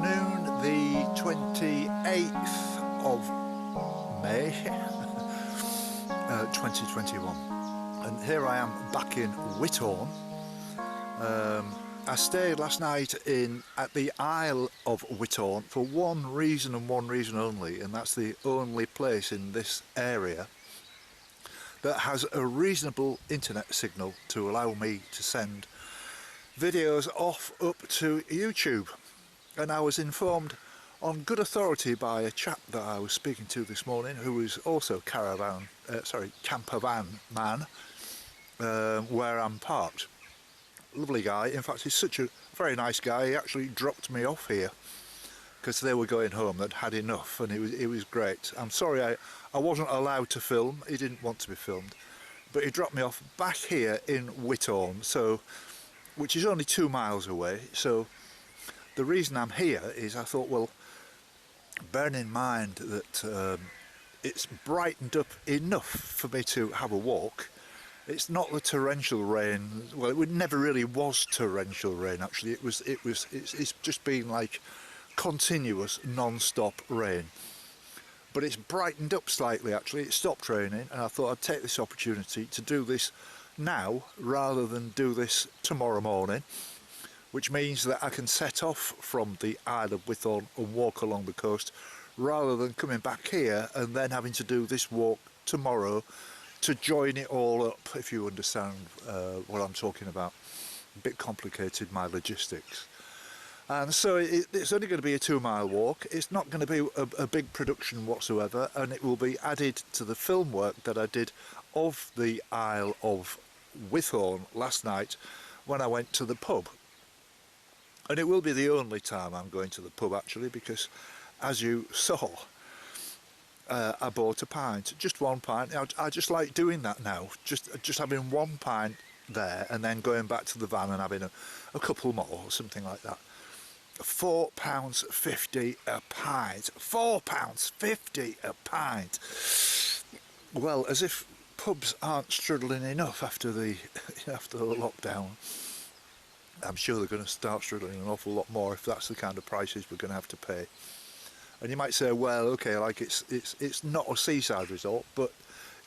afternoon, the 28th of May 2021, and here I am back in Withorn. I stayed last night at the Isle of Withorn for one reason and one reason only, and that's the only place in this area that has a reasonable internet signal to allow me to send videos off up to YouTube. And I was informed on good authority by a chap that I was speaking to this morning, who was also camper van man, where I'm parked. Lovely guy. In fact, he's such a very nice guy. He actually dropped me off here because they were going home. They'd had enough, and it was great. I'm sorry I wasn't allowed to film. He didn't want to be filmed, but he dropped me off back here in Withorn, which is only 2 miles away. So the reason I'm here is I thought, well, bearing in mind that it's brightened up enough for me to have a walk. It's not the torrential rain. Well, it never really was torrential rain. Actually, it's just been like continuous non-stop rain. But it's brightened up slightly. Actually, it stopped raining, and I thought I'd take this opportunity to do this now rather than do this tomorrow morning, which means that I can set off from the Isle of Withorn and walk along the coast rather than coming back here and then having to do this walk tomorrow to join it all up, if you understand what I'm talking about. A bit complicated, my logistics. And so it's only going to be a 2 mile walk. It's not going to be a big production whatsoever, and it will be added to the film work that I did of the Isle of Withorn last night when I went to the pub. And it will be the only time I'm going to the pub, actually, because as you saw, I bought a pint, just one pint. I just like doing that now, just having one pint there and then going back to the van and having a couple more or something like that. £4.50 a pint. £4.50 a pint. Well, as if pubs aren't struggling enough after the lockdown. I'm sure they're going to start struggling an awful lot more if that's the kind of prices we're going to have to pay. And you might say, well, okay, like it's not a seaside resort, but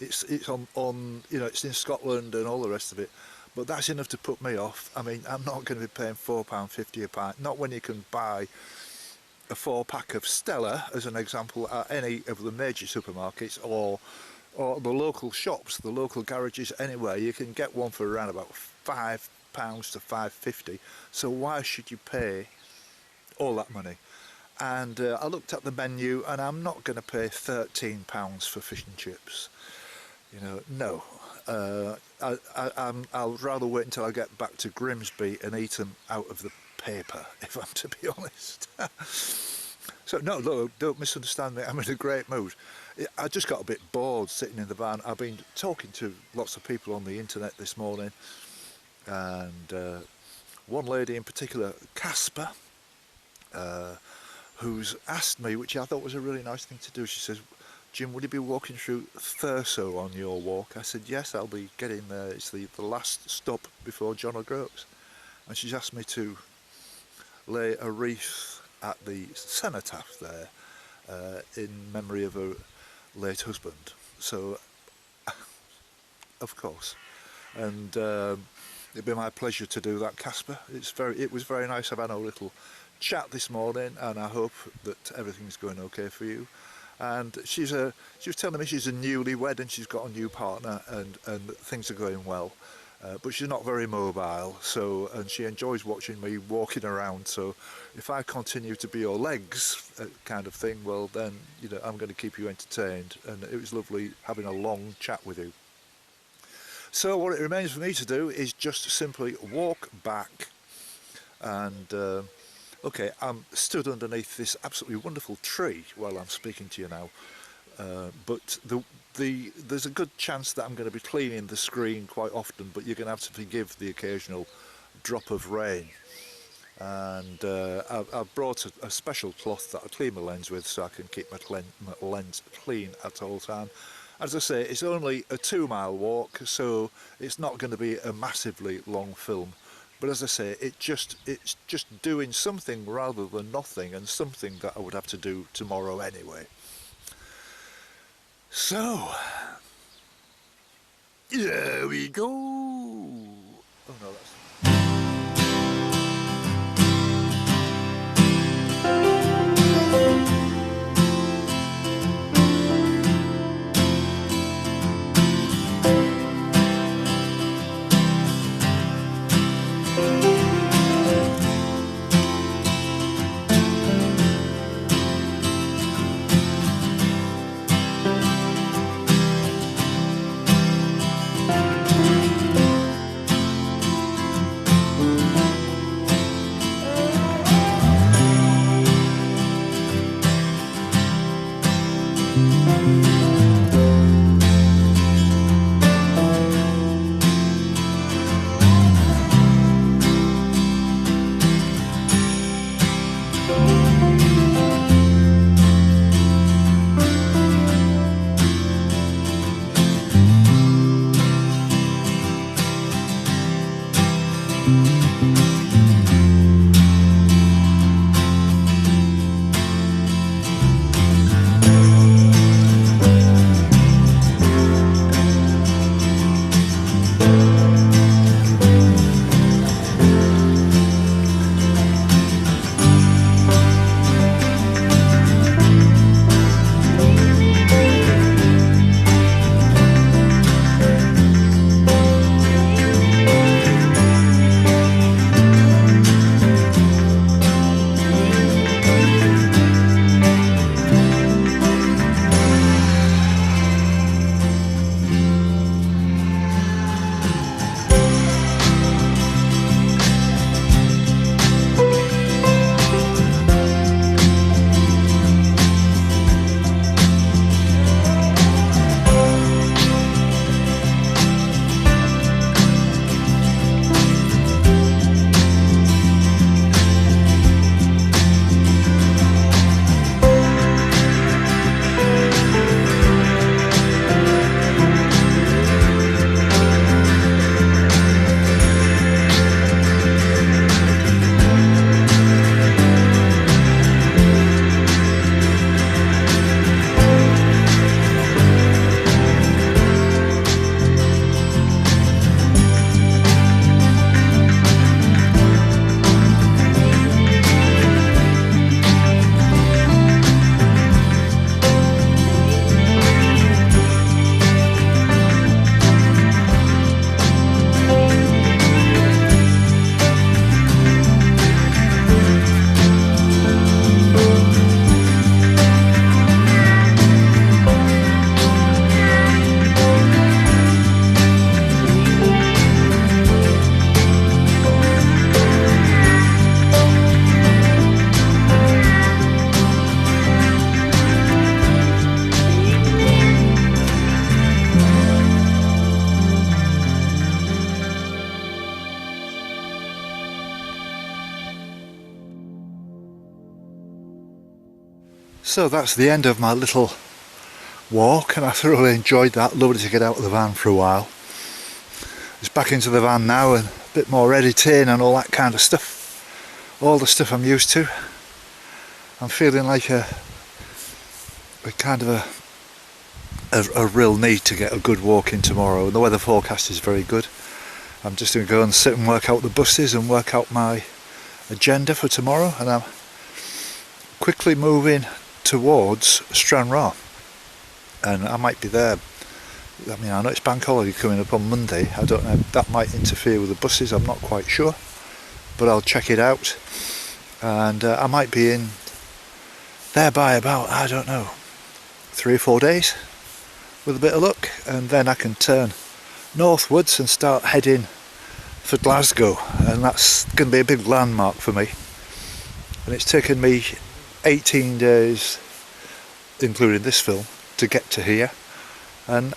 it's on it's in Scotland and all the rest of it. But that's enough to put me off. I mean, I'm not going to be paying £4.50 a pint. Not when you can buy a 4-pack of Stella, as an example, at any of the major supermarkets or the local shops, the local garages, anywhere. You can get one for around about £5 to £5.50. So why should you pay all that money? And I looked at the menu, and I'm not going to pay £13 for fish and chips. No. I'll rather wait until I get back to Grimsby and eat them out of the paper, if I'm to be honest. So no, look, don't misunderstand me. I'm in a great mood. I just got a bit bored sitting in the van. I've been talking to lots of people on the internet this morning, and one lady in particular, Casper, who's asked me, which I thought was a really nice thing to do. She says, Jim, will you be walking through Thurso on your walk? I said, yes, I'll be getting there. It's the last stop before John O'Groats. And she's asked me to lay a wreath at the cenotaph there in memory of her late husband. So, of course. And it'd be my pleasure to do that, Casper. It was very nice. I've had a little chat this morning, and I hope that everything's going okay for you. And she was telling me she's a newlywed and she's got a new partner, and things are going well, but she's not very mobile, and she enjoys watching me walking around. So if I continue to be your legs kind of thing, well then I'm going to keep you entertained. And it was lovely having a long chat with you. So what it remains for me to do is just simply walk back, and okay, I'm stood underneath this absolutely wonderful tree while I'm speaking to you now, but there's a good chance that I'm going to be cleaning the screen quite often, but you're going to have to forgive the occasional drop of rain. And I've brought a special cloth that I clean my lens with, so I can keep my lens clean at all time. As I say, it's only a 2 mile walk, so it's not going to be a massively long film. But as I say, it's just doing something rather than nothing, and something that I would have to do tomorrow anyway. So, here we go. Oh no, that's... So that's the end of my little walk, and I thoroughly enjoyed that. Lovely to get out of the van for a while. Just back into the van now and a bit more editing and all that kind of stuff. All the stuff I'm used to. I'm feeling like a kind of a real need to get a good walk in tomorrow, and the weather forecast is very good. I'm just going to go and sit and work out the buses and work out my agenda for tomorrow, and I'm quickly moving towards Stranraer, and I might be there. I mean, I know it's bank holiday coming up on Monday. I don't know if that might interfere with the buses, I'm not quite sure, but I'll check it out, and I might be in there by about, I don't know, 3 or 4 days with a bit of luck, and then I can turn northwards and start heading for Glasgow, and that's going to be a big landmark for me. And it's taken me 18 days, including this film, to get to here. And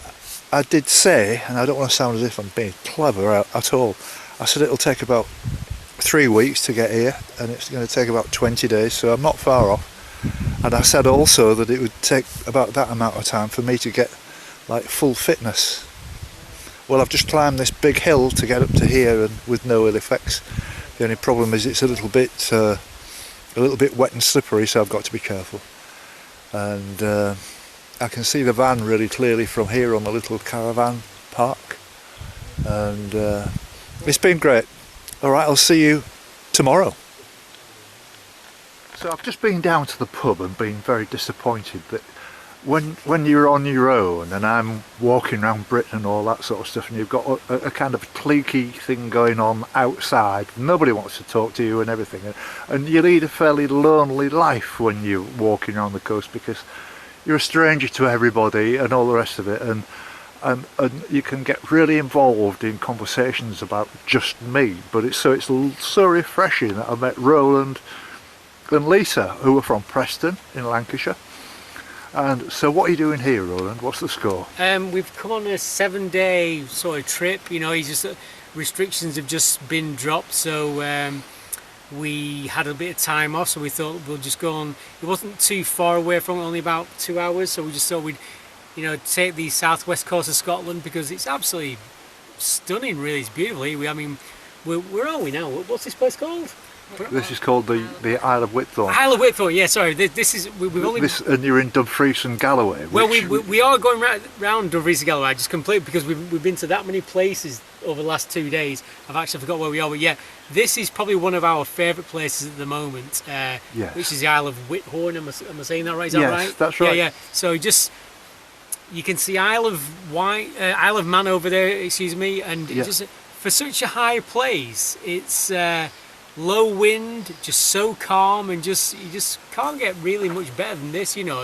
I did say, and I don't want to sound as if I'm being clever at all, I said it'll take about 3 weeks to get here, and it's going to take about 20 days, so I'm not far off. And I said also that it would take about that amount of time for me to get like full fitness. Well, I've just climbed this big hill to get up to here, and with no ill effects. The only problem is it's a little bit wet and slippery, so I've got to be careful. And I can see the van really clearly from here on the little caravan park, and it's been great. Alright, I'll see you tomorrow. So I've just been down to the pub and been very disappointed that when you're on your own and I'm walking around Britain and all that sort of stuff, and you've got a kind of cliquey thing going on outside, nobody wants to talk to you and everything, and you lead a fairly lonely life when you're walking around the coast because you're a stranger to everybody and all the rest of it, and you can get really involved in conversations about just me. But it's so refreshing that I met Roland and Lisa, who are from Preston in Lancashire. And so what are you doing here, Roland? What's the score? We've come on a 7-day sort of trip. You know, restrictions have just been dropped, so we had a bit of time off, so we thought we'll just go on. It wasn't too far away from it, only about 2 hours, so we just thought we'd, take the southwest coast of Scotland because it's absolutely stunning. Really, it's beautiful. I mean, where are we now? What's this place called? This is called the Isle of Withorn. Isle of Withorn, yeah. Sorry, this is we've only. And you're in Dumfries and Galloway. Well, we are going round Dumfries and Galloway just completely because we've been to that many places over the last 2 days. I've actually forgot where we are, but yeah, this is probably one of our favourite places at the moment. Yes. Which is the Isle of Withorn. Am I saying that right? Is that right? Yes, that's right. Yeah. So you can see Isle of Man over there. Excuse me, and just for such a high place, it's. Low wind, just so calm, and you just can't get really much better than this, I know,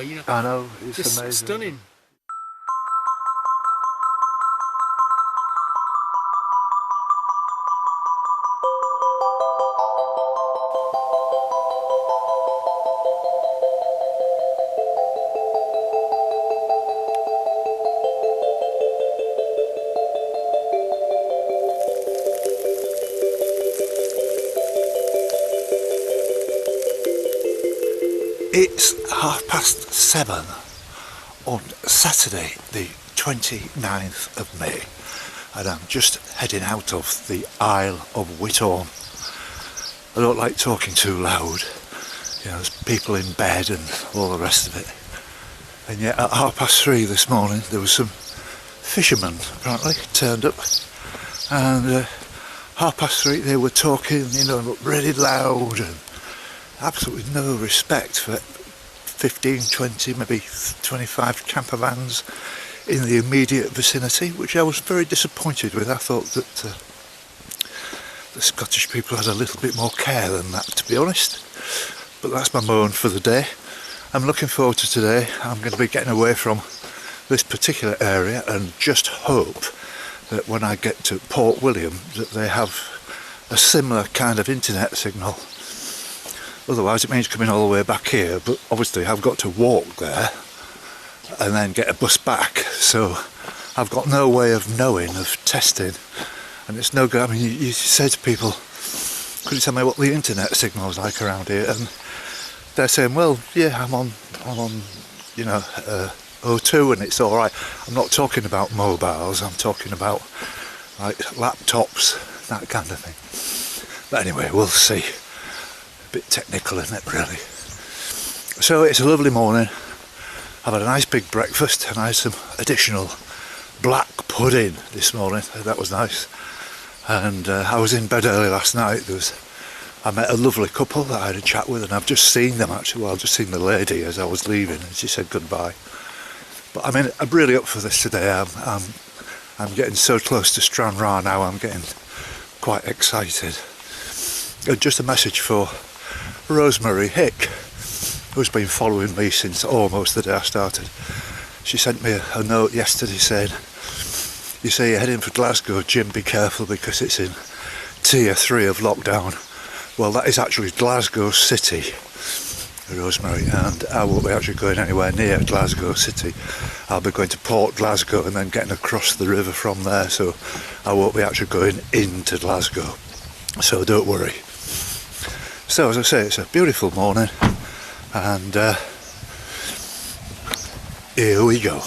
it's just amazing. Stunning. It's 7:30 on Saturday the 29th of May, and I'm just heading out of the Isle of Withorn. I don't like talking too loud, there's people in bed and all the rest of it. And yet at 3:30 this morning there was some fishermen apparently turned up, and 3:30 they were talking, really loud, and absolutely no respect for 15, 20, maybe 25 camper vans in the immediate vicinity, which I was very disappointed with. I thought that the Scottish people had a little bit more care than that, to be honest. But that's my moan for the day. I'm looking forward to today. I'm going to be getting away from this particular area and just hope that when I get to Port William that they have a similar kind of internet signal. Otherwise it means coming all the way back here, but obviously I've got to walk there and then get a bus back, so I've got no way of knowing, of testing, and it's no good. I mean, you say to people, could you tell me what the internet signal is like around here, and they're saying, well, yeah, I'm on O2 and it's alright. I'm not talking about mobiles, I'm talking about like laptops, that kind of thing. But anyway, we'll see. Bit technical, isn't it, really? So it's a lovely morning. I've had a nice big breakfast and I had some additional black pudding this morning. That was nice. And I was in bed early last night. I met a lovely couple that I had a chat with, and I've just seen them actually. Well, I've just seen the lady as I was leaving, and she said goodbye. But I mean, I'm really up for this today. I'm getting so close to Stranraer now. I'm getting quite excited. Just a message for Rosemary Hick, who's been following me since almost the day I started. She sent me a note yesterday saying, you say you're heading for Glasgow, Jim, be careful because it's in tier 3 of lockdown. Well, that is actually Glasgow City, Rosemary, and I won't be actually going anywhere near Glasgow City. I'll be going to Port Glasgow and then getting across the river from there, so I won't be actually going into Glasgow, so don't worry. So as I say, it's a beautiful morning, and here we go.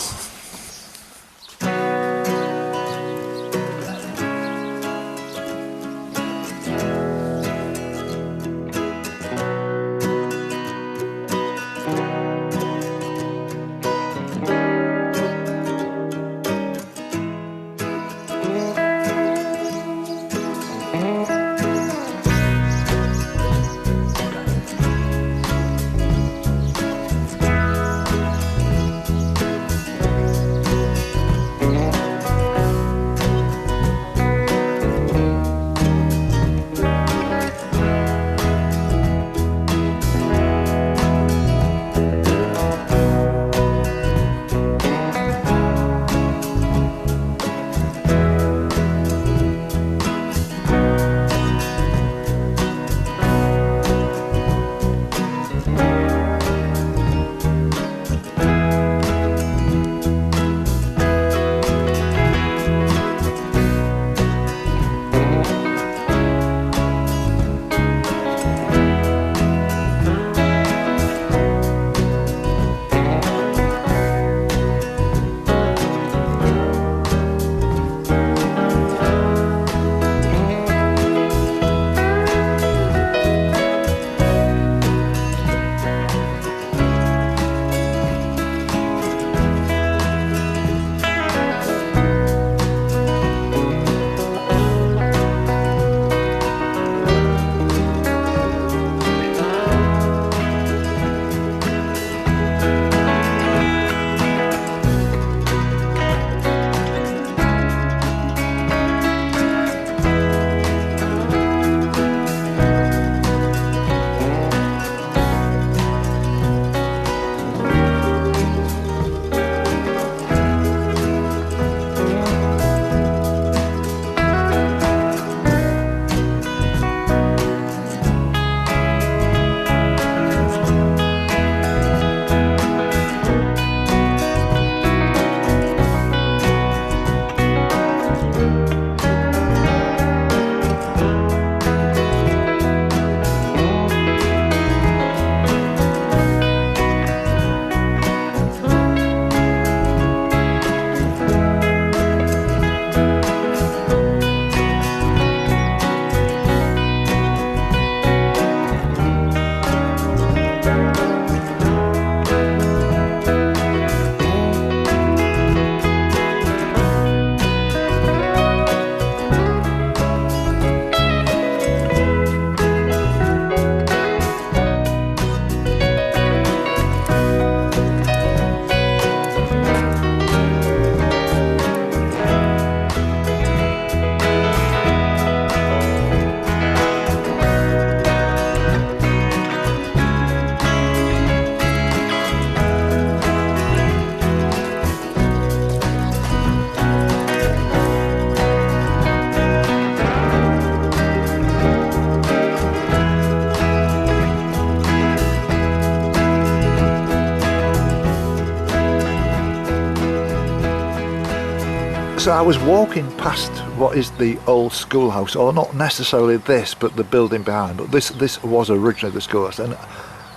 So I was walking past what is the old schoolhouse, or not necessarily this, but the building behind. But this was originally the schoolhouse, and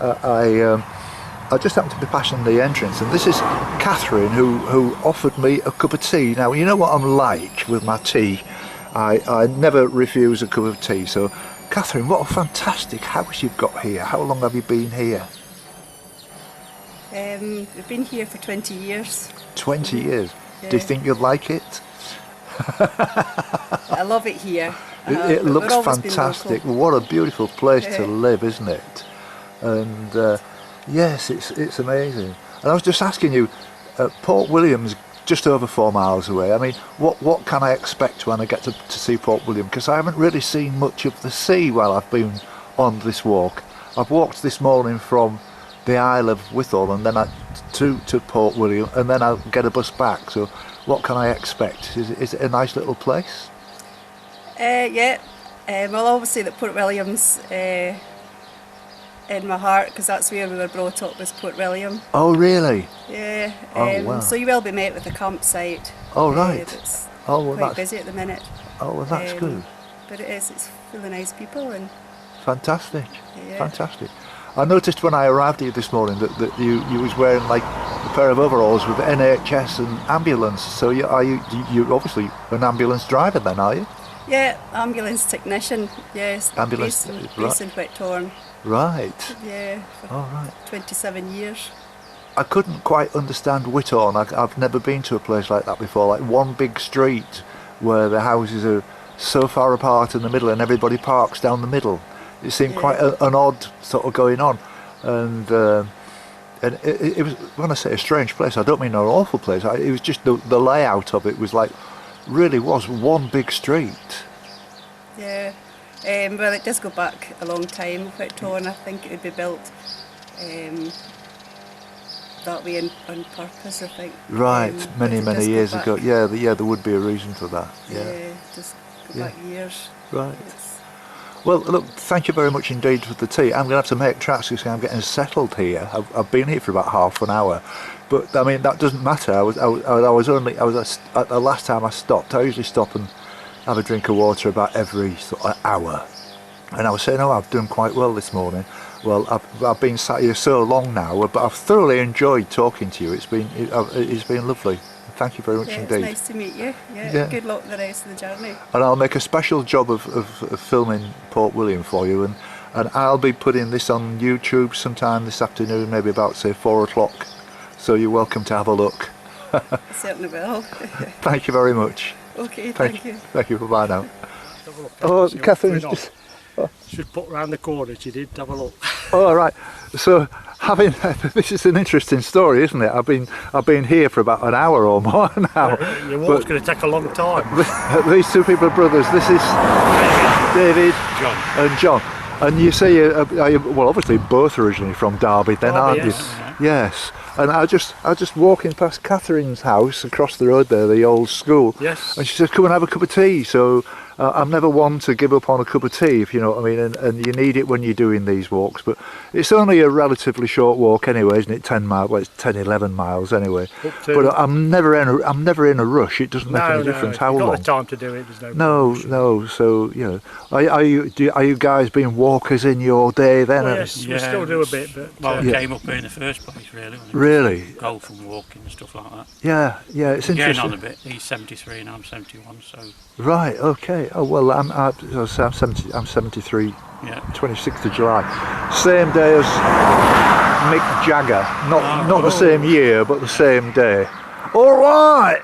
I just happened to be passing the entrance, and this is Catherine, who offered me a cup of tea. Now, you know what I'm like with my tea. I never refuse a cup of tea. So, Catherine, what a fantastic house you've got here. How long have you been here? We've been here for 20 years. 20 years. Yeah. Do you think you'd like it? I love it here. It but looks we've always been fantastic. local. What a beautiful place to Yeah. live, isn't it? And yes, it's amazing. And I was just asking you, Port William's just over 4 miles away. I mean, what can I expect when I get to see Port William? Because I haven't really seen much of the sea while I've been on this walk. I've walked this morning from the Isle of Withorn and then to Port William, and then I'll get a bus back. So what can I expect? Is it a nice little place? Yeah. I'll always say that Port William's in my heart, because that's where we were brought up, was Port William. Oh, really? Yeah. Oh, wow. So you will be met with a campsite. Oh, right. It's Oh, well, quite that's busy at the minute. oh, well, that's good. But it's full of nice people, and Fantastic. Yeah. Fantastic. I noticed when I arrived here this morning that you was wearing like a pair of overalls with NHS and ambulance. So you're obviously an ambulance driver then, are you? yeah, ambulance technician. Yes. Ambulance, based in Withorn. Right. Yeah. For All right. 27 years. I couldn't quite understand Withorn. I've never been to a place like that before. Like one big street where the houses are so far apart in the middle and everybody parks down the middle. It seemed Yeah. quite an odd sort of going on, and it was, when I say a strange place, I don't mean an awful place. It was just the layout of it was like, really was one big street. Yeah. Well, it does go back a long time, Withorn. I think it would be built that way on purpose, I think. Right, but many it does go years back. ago. Yeah, there would be a reason for that. Yeah, Yeah. just go Yeah. back years. Right. It's, Well, look, thank you very much indeed for the tea. I'm going to have to make tracks because I'm getting settled here. I've been here for about half an hour, but I mean that doesn't matter. I was at the last time I stopped. I usually stop and have a drink of water about every sort of hour, and I was saying, oh, I've done quite well this morning. Well, I've been sat here so long now, but I've thoroughly enjoyed talking to you. It's been lovely. Thank you very much yeah, indeed. it's nice to meet you. Yeah, Yeah. good luck the rest of the journey. And I'll make a special job of filming Port William for you, and I'll be putting this on YouTube sometime this afternoon, maybe about say 4 o'clock. So you're welcome to have a look. I certainly will. Thank you very much. Okay, thank you. Thank you. Bye now. Have a look. Oh, See what's Catherine's going on. just. Should put round the corner, she did. Have a look. Oh, right. So this is an interesting story, isn't it? I've been here for about an hour or more now. Your walk's going to take a long time. These two people are brothers. This is David John. and John. And you say well, obviously both originally from Derby, then, Derby, aren't yes. you? Yes. And I just walking past Catherine's house across the road there, the old school. Yes. And she said, "Come and have a cup of tea." So I'm never one to give up on a cup of tea, if you know what I mean. And you need it when you're doing these walks. But it's only a relatively short walk anyway, isn't it? 10 miles. Well, it's 10, 11 miles anyway. Up to- But I'm never in a rush. It doesn't make any difference how You've got long. the time to do it. There's No, no. So are you guys being walkers in your day then? Well, yes, we Yeah, still do a bit, but Well, Yeah. I came up here in the first place, really. When Really? Go from walking and stuff like that. Yeah, it's Getting interesting. on a bit. He's 73 and I'm 71, so Right. Okay. Oh well, I'm 73. yeah. 26th of July. Same day as Mick Jagger. Not the same year, but the same day. All right,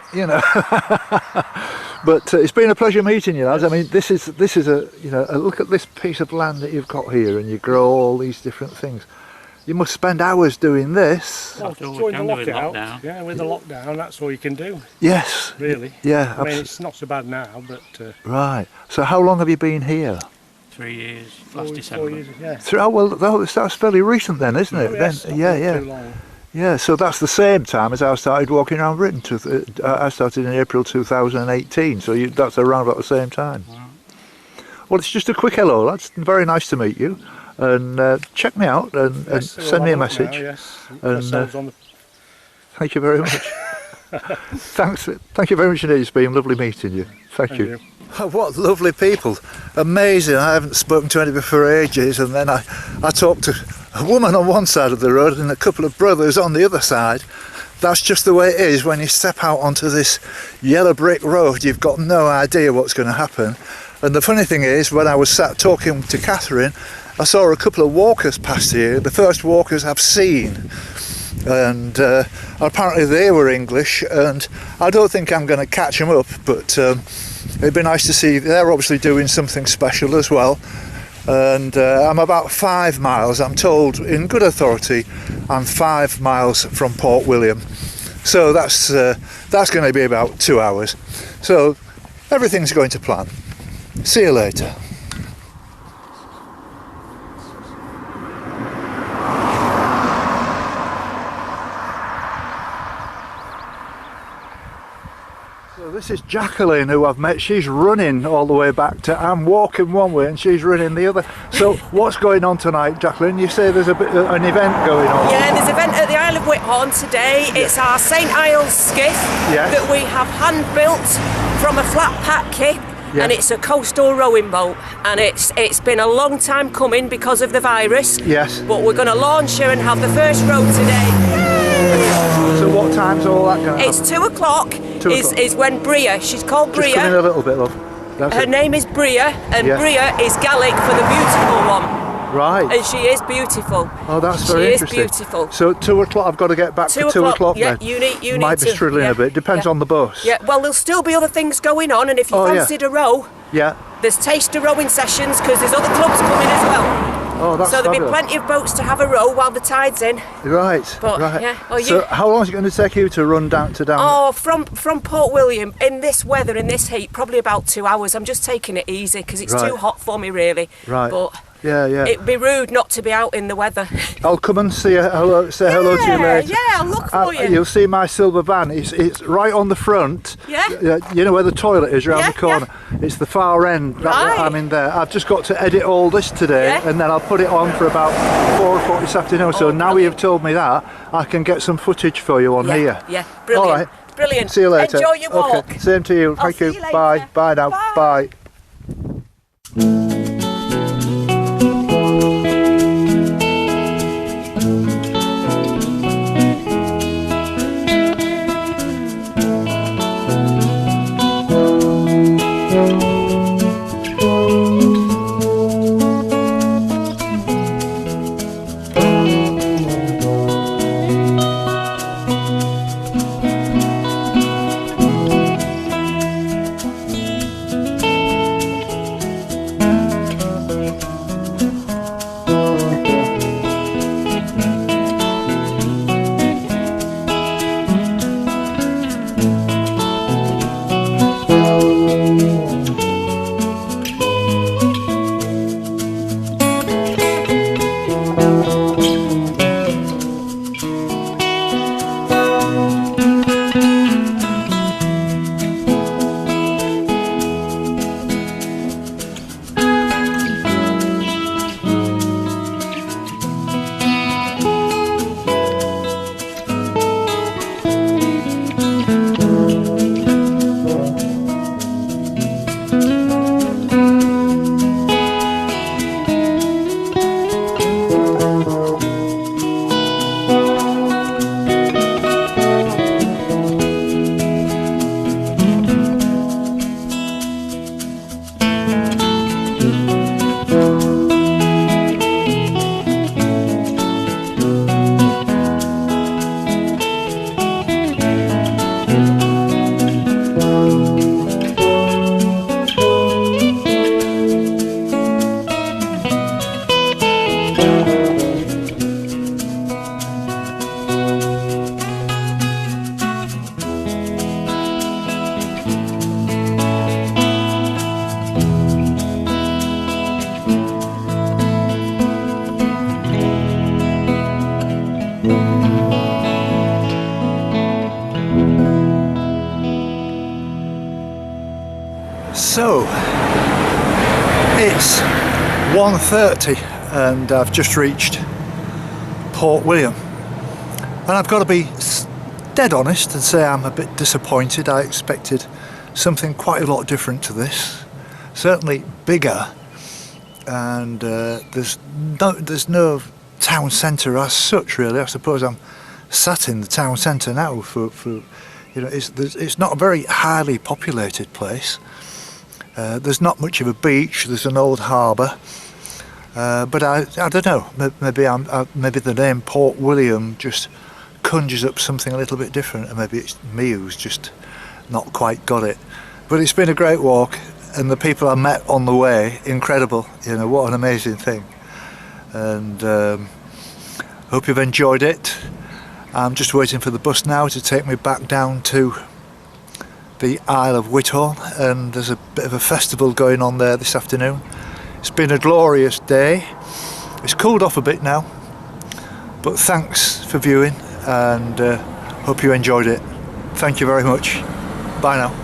But it's been a pleasure meeting you, lads. I mean, this is a a look at this piece of land that you've got here, and you grow all these different things. You must spend hours doing this. well, That's all we during the can do with lockout, lockdown. yeah, with the lockdown, that's all you can do, Yes. really. Yeah. I mean, it's not so bad now, but Right. So how long have you been here? 3 years, last 4 December. years, yeah. Oh well, that's fairly recent then, isn't it? Oh, yes, Then, not yeah. Too long. Yeah, so that's the same time as I started walking around Britain. I started in April 2018, so that's around about the same time. Wow. Well, it's just a quick hello, lads. Very nice to meet you. And check me out and Yes, we'll send me a have look now, message. yes. And, Ourselves on the Thank you very much. Thank you very much indeed. It's been lovely meeting you. Thank you. What lovely people. Amazing. I haven't spoken to anybody for ages, and then I talked to a woman on one side of the road and a couple of brothers on the other side. That's just the way it is when you step out onto this yellow brick road. You've got no idea what's going to happen. And the funny thing is, when I was sat talking to Catherine, I saw a couple of walkers pass here, the first walkers I've seen. And apparently they were English, and I don't think I'm going to catch them up, but it'd be nice to see. They're obviously doing something special as well. And I'm about 5 miles, I'm told in good authority, I'm 5 miles from Port William. So that's going to be about 2 hours. So everything's going to plan. See you later. So this is Jacqueline, who I've met. She's running all the way back to, I'm walking one way and she's running the other. So what's going on tonight, Jacqueline? You say there's an event going on. Yeah, there's an event at the Isle of Withorn today. It's our St Iles skiff that we have hand built from a flat pack kit. And it's a coastal rowing boat, and it's been a long time coming because of the virus. Yes. But we're going to launch her and have the first row today. Yay! So what time's all that going to It's 2 o'clock. Is when Bria. She's called Bria. Just come in a little bit, love. Her name is Bria, and Bria is Gaelic for the beautiful one. Right. And she is beautiful. Oh, that's very interesting. She is beautiful. So 2 o'clock, I've got to get back for 2 o'clock yeah, then? you need Might to. be struggling a bit. Depends on the bus. Yeah, well, there'll still be other things going on, and if you fancied a row, there's taster rowing sessions, because there's other clubs coming as well. Oh, that's so there'll fabulous. be plenty of boats to have a row while the tide's in. Right, But, right. Yeah, so how long is it going to take you to run down to Oh, from Port William, in this weather, in this heat, probably about 2 hours. I'm just taking it easy, because it's too hot for me, really. Right. But yeah. it'd be rude not to be out in the weather. I'll come and say hello to you later. Yeah, I'll look for you. You'll see my silver van. It's right on the front. Yeah. You know where the toilet is, around the corner. It's the far end. Right. I'm in there. I've just got to edit all this today, and then I'll put it on for about 4 o'clock this afternoon. So now you've told me that, I can get some footage for you on here. Yeah, brilliant. All right. Brilliant. See you later. Enjoy your walk. Okay. Same to you. Thank you. See you later. Bye. Bye now. Bye. So it's 1:30 and I've just reached Port William, and I've got to be dead honest and say I'm a bit disappointed. I expected something quite a lot different to this. Certainly bigger, and there's no town centre as such really. I suppose I'm sat in the town centre now for you know, it's not a very highly populated place. There's not much of a beach. There's an old harbour, but I don't know. Maybe the name Port William just conjures up something a little bit different, and maybe it's me who's just not quite got it. But it's been a great walk, and the people I met on the way, incredible. You know, what an amazing thing. And hope you've enjoyed it. I'm just waiting for the bus now to take me back down to the Isle of Withorn, and there's a bit of a festival going on there this afternoon. It's been a glorious day. It's cooled off a bit now, but thanks for viewing, and hope you enjoyed it. Thank you very much. Bye now.